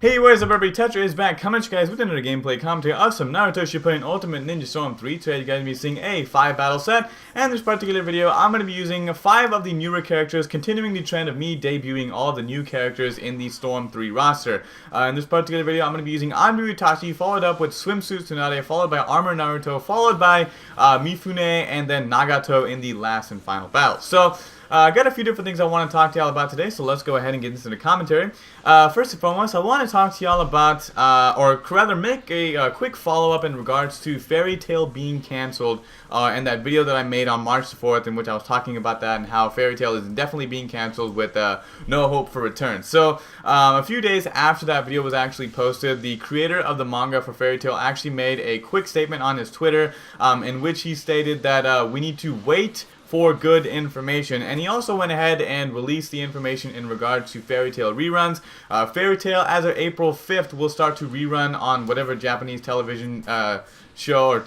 Hey, what is up everybody, Tetra is back coming to you guys with another gameplay commentary of some Naruto Shippuden Ultimate Ninja Storm 3. Today you guys will be seeing a 5 battle set, and in this particular video I'm going to be using 5 of the newer characters, continuing the trend of me debuting all of the new characters in the Storm 3 roster. In this particular video I'm going to be using Anbu Itachi, followed up with Swimsuit Tsunade, followed by Armor Naruto, followed by Mifune, and then Nagato in the last and final battle. So, I got a few different things I want to talk to y'all about today, so let's go ahead and get into the commentary. First and foremost, I want to talk to y'all about, or rather make a quick follow-up in regards to Fairy Tail being canceled, and that video that I made on March the 4th in which I was talking about that and how Fairy Tail is definitely being canceled with no hope for return. So, a few days after that video was actually posted, the creator of the manga for Fairy Tail actually made a quick statement on his Twitter, in which he stated that we need to wait for good information, and he also went ahead and released the information in regards to Fairy Tail reruns. Fairy Tail, as of April 5th, will start to rerun on whatever Japanese television show or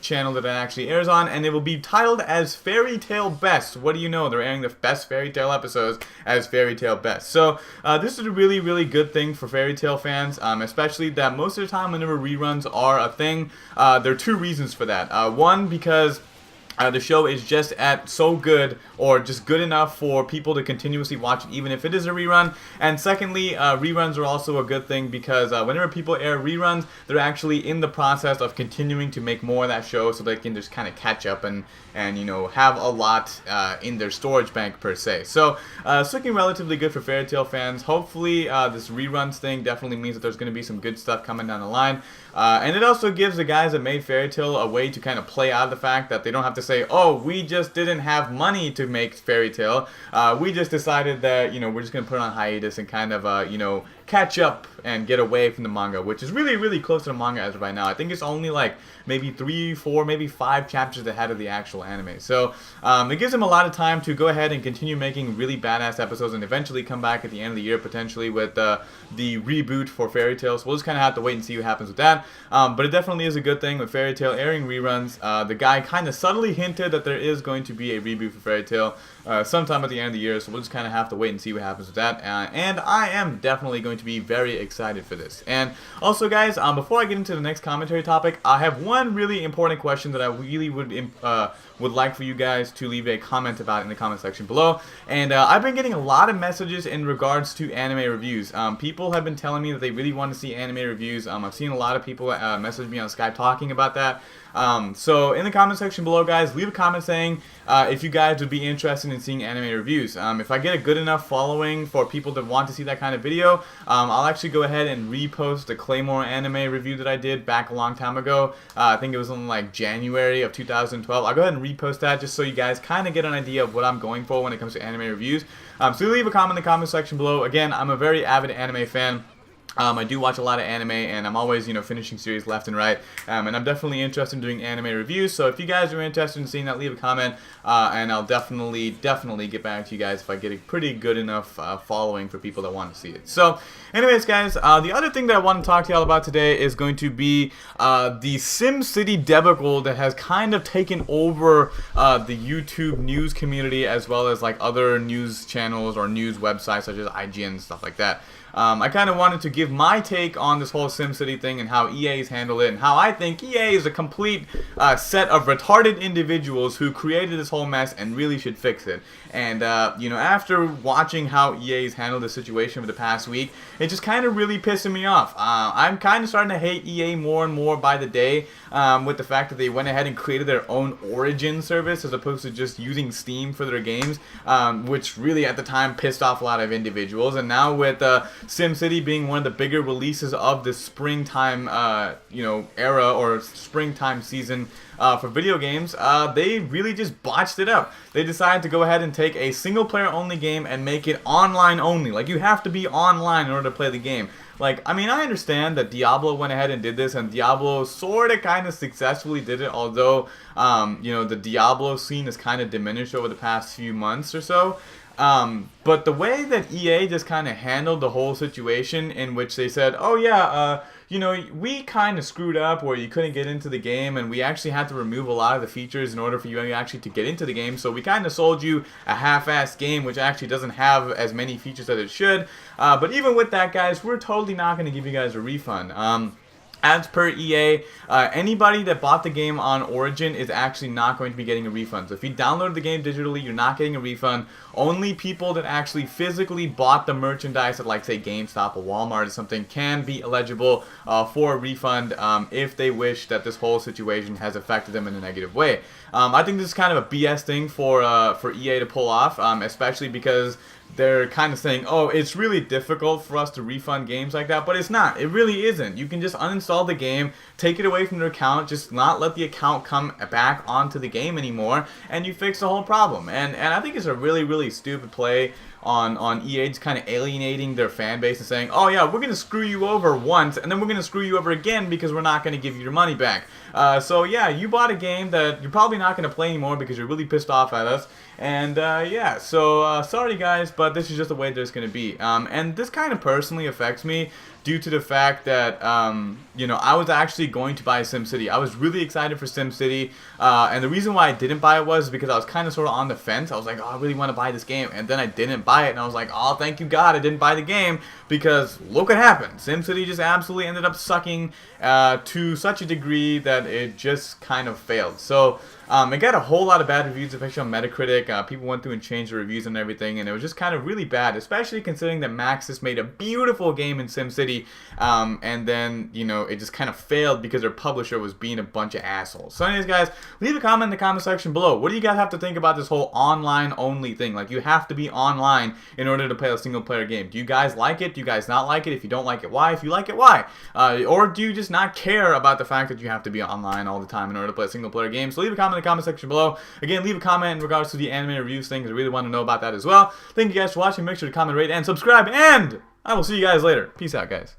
channel that it actually airs on, and it will be titled as Fairy Tail Best. What do you know? They're airing the best Fairy Tail episodes as Fairy Tail Best. So this is a really, really good thing for Fairy Tail fans, especially that most of the time whenever reruns are a thing, there are two reasons for that. One, because the show is just so good, or just good enough for people to continuously watch it even if it is a rerun. And secondly, reruns are also a good thing because whenever people air reruns, they're actually in the process of continuing to make more of that show so they can just kind of catch up and you know, have a lot in their storage bank per se. So it's looking relatively good for Fairy Tail fans. Hopefully this reruns thing definitely means that there's going to be some good stuff coming down the line. And it also gives the guys that made Fairy Tail a way to kind of play out of the fact that they don't have to say, oh, we just didn't have money to make Fairy Tail. We just decided that, you know, we're just going to put it on hiatus and kind of, you know, catch up and get away from the manga, which is really, really close to the manga as of right now. I think it's only like maybe 3, 4, maybe 5 chapters ahead of the actual anime. So it gives them a lot of time to go ahead and continue making really badass episodes and eventually come back at the end of the year potentially with the reboot for Fairy Tail. So we'll just kind of have to wait and see what happens with that. But it definitely is a good thing with Fairy Tail airing reruns. The guy kind of subtly hinted that there is going to be a reboot for Fairy Tail sometime at the end of the year. So we'll just kind of have to wait and see what happens with that. And I am definitely going to be very excited for this. And also, guys, before I get into the next commentary topic, I have one really important question that I really would like for you guys to leave a comment about in the comment section below. And I've been getting a lot of messages in regards to anime reviews. People have been telling me that they really want to see anime reviews. I've seen a lot of people message me on Skype talking about that. So in the comment section below, guys, leave a comment saying if you guys would be interested in seeing anime reviews. If I get a good enough following for people that want to see that kind of video, I'll actually go ahead and repost the Claymore anime review that I did back a long time ago. I think it was in like January of 2012. I'll go ahead and repost that just so you guys kind of get an idea of what I'm going for when it comes to anime reviews. So leave a comment in the comment section below. Again, I'm a very avid anime fan. I do watch a lot of anime, and I'm always, you know, finishing series left and right, and I'm definitely interested in doing anime reviews, so if you guys are interested in seeing that, leave a comment, and I'll definitely get back to you guys if I get a pretty good enough following for people that want to see it. So, anyways, guys, the other thing that I want to talk to y'all about today is going to be the SimCity debacle that has kind of taken over the YouTube news community, as well as, like, other news channels or news websites such as IGN and stuff like that. I kind of wanted to give my take on this whole SimCity thing and how EA's handled it, and how I think EA is a complete set of retarded individuals who created this whole mess and really should fix it. And, you know, after watching how EA's handled the situation for the past week, it just kind of really pissing me off. I'm kind of starting to hate EA more and more by the day, with the fact that they went ahead and created their own Origin service as opposed to just using Steam for their games, which really at the time pissed off a lot of individuals. And now with SimCity being one of the bigger releases of the springtime, you know, era or springtime season for video games, they really just botched it up. They decided to go ahead and take a single-player only game and make it online only. Like, you have to be online in order to play the game. Like, I mean, I understand that Diablo went ahead and did this, and Diablo sort of kind of successfully did it, although, you know, the Diablo scene has kind of diminished over the past few months or so. But the way that EA just kind of handled the whole situation, in which they said, oh yeah, you know, we kind of screwed up where you couldn't get into the game, and we actually had to remove a lot of the features in order for you actually to get into the game. So we kind of sold you a half-assed game, which actually doesn't have as many features as it should. But even with that, guys, we're totally not going to give you guys a refund. As per EA, anybody that bought the game on Origin is actually not going to be getting a refund. So if you download the game digitally, you're not getting a refund. Only people that actually physically bought the merchandise at, like, say, GameStop or Walmart or something can be eligible for a refund if they wish that this whole situation has affected them in a negative way. I think this is kind of a BS thing for EA to pull off, especially because they're kind of saying, oh, it's really difficult for us to refund games like that, but it's not. It really isn't. You can just uninstall the game, take it away from their account, just not let the account come back onto the game anymore, and you fix the whole problem. And I think it's a really, really stupid play on EA, just kind of alienating their fan base and saying, oh yeah, we're going to screw you over once, and then we're going to screw you over again because we're not going to give you your money back. So yeah, you bought a game that you're probably not going to play anymore because you're really pissed off at us. And yeah, so sorry guys, but this is just the way there's going to be. And this kind of personally affects me due to the fact that, you know, I was actually going to buy SimCity. I was really excited for SimCity, and the reason why I didn't buy it was because I was kind of sort of on the fence. I was like, oh, I really want to buy this game, and then I didn't buy it, and I was like, oh, thank you God I didn't buy the game, because look what happened. SimCity just absolutely ended up sucking to such a degree that it just kind of failed. So it got a whole lot of bad reviews, especially on Metacritic. People went through and changed the reviews and everything, and it was just kind of really bad, especially considering that Maxis made a beautiful game in SimCity, and then, you know, it just kind of failed because their publisher was being a bunch of assholes. So anyways, guys, leave a comment in the comment section below. What do you guys have to think about this whole online-only thing? Like, you have to be online in order to play a single-player game. Do you guys like it? Do you guys not like it? If you don't like it, why? If you like it, why? Or do you just not care about the fact that you have to be online all the time in order to play a single-player game? So leave a comment in the comment section below. Again, leave a comment in regards to the anime reviews thing, because I really want to know about that as well. Thank you guys for watching. Make sure to comment, rate, and subscribe, and I will see you guys later. Peace out, guys.